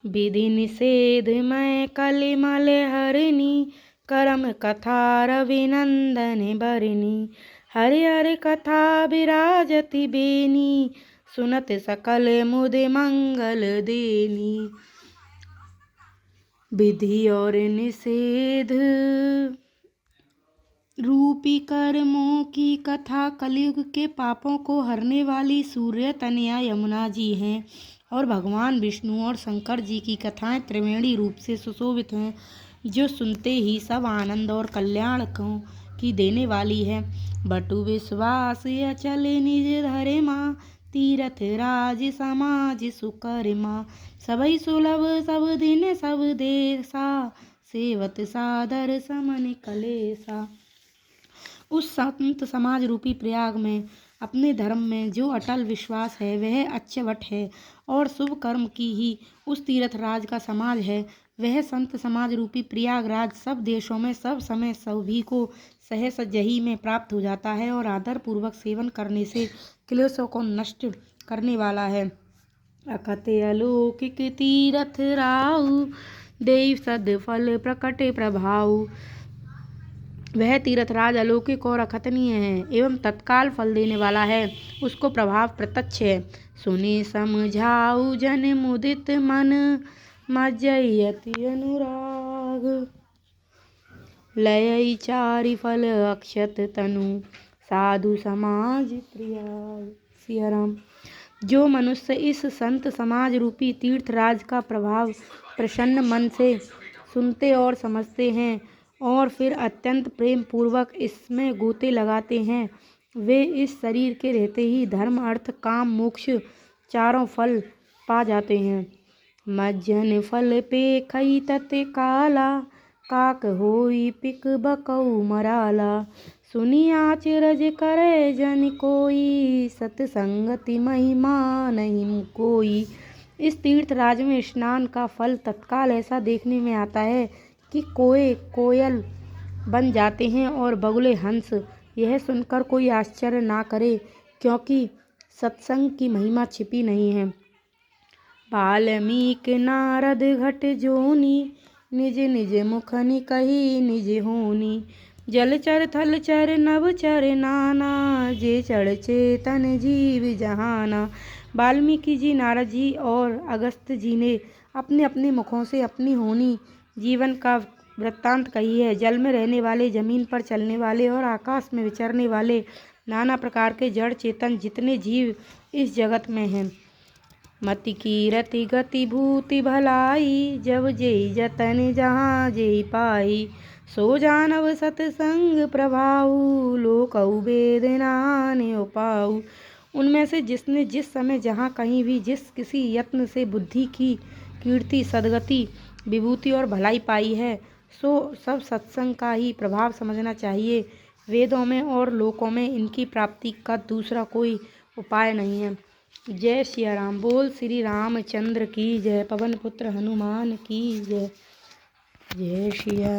विधि निषेध मैं कलिमल हरिणी, करम कथा रविनंदन बरनी। हरि हरि कथा विराजति बेनी, सुनत सकल मुद मंगल देनी। विधि और निषेध रूपी कर्मों की कथा कलयुग के पापों को हरने वाली सूर्य तनया यमुना जी हैं, और भगवान विष्णु और शंकर जी की कथाएं त्रिवेणी रूप से सुशोभित हैं, जो सुनते ही सब आनंद और कल्याण की देने वाली है। बटु विश्वास अचल निज धरे माँ, तीरथ राज समाज सुकर्मा। सबई सुलभ सब दिन सब देसा, सेवत सादर समन कलेसा। उस संत समाज रूपी प्रयाग में अपने धर्म में जो अटल विश्वास है वह अच्युत है, और शुभ कर्म की ही उस तीर्थ राज का समाज है। वह संत समाज रूपी प्रयागराज सब देशों में सब समय सभी को सहस जही में प्राप्त हो जाता है, और आदर पूर्वक सेवन करने से क्लेशों को नष्ट करने वाला है। अकथ अलौकिक तीरथ राहु, देव सद फल प्रकट प्रभाव। वह तीर्थराज अलौकिक और अकथनीय है एवं तत्काल फल देने वाला है, उसको प्रभाव प्रत्यक्ष है। सुनि समझाऊ जन मुदित मन, मज्जयति अनुराग। लयई चारि फल अक्षत तनु, साधु समाज प्रिया। सिया राम। जो मनुष्य इस संत समाज रूपी तीर्थराज का प्रभाव प्रसन्न मन से सुनते और समझते हैं, और फिर अत्यंत प्रेम पूर्वक इसमें गोते लगाते हैं, वे इस शरीर के रहते ही धर्म अर्थ काम मोक्ष चारों फल पा जाते हैं। मज्जन फल पे खई तते काला, काक होई पिक बकऊ मराला। सुनी आचरज करे जन कोई, सतसंगति महिमा नहीं कोई। इस तीर्थ राज में स्नान का फल तत्काल ऐसा देखने में आता है कि कोयल बन जाते हैं और बगुले हंस। यह सुनकर कोई आश्चर्य ना करे, क्योंकि सत्संग की महिमा छिपी नहीं है। वाल्मीकि नारद घट जोनी, निज निज मुखनि कही निज होनी। जलचर थलचर नभचर नाना, जे चढ़ चेतन जीव जहाना। वाल्मीकि जी, नारद जी और अगस्त्य जी ने अपने अपने मुखों से अपनी होनी जीवन का वृत्तांत कही है। जल में रहने वाले, जमीन पर चलने वाले और आकाश में विचरने वाले नाना प्रकार के जड़ चेतन जितने जीव इस जगत में हैं, मति की रति गति भूति भलाई, जब जेहि जतन जहाँ जेहि पाई। सो जानव सतसंग प्रभाऊ, लोकऊ वेद नान्यो पाऊ। उनमें से जिसने जिस समय जहाँ कहीं भी जिस किसी यत्न से बुद्धि की कीर्ति सदगति विभूति और भलाई पाई है, सो सब सत्संग का ही प्रभाव समझना चाहिए। वेदों में और लोकों में इनकी प्राप्ति का दूसरा कोई उपाय नहीं है। जय सिया राम। बोल श्री रामचंद्र की जय। पवन पुत्र हनुमान की जय। जय सिया।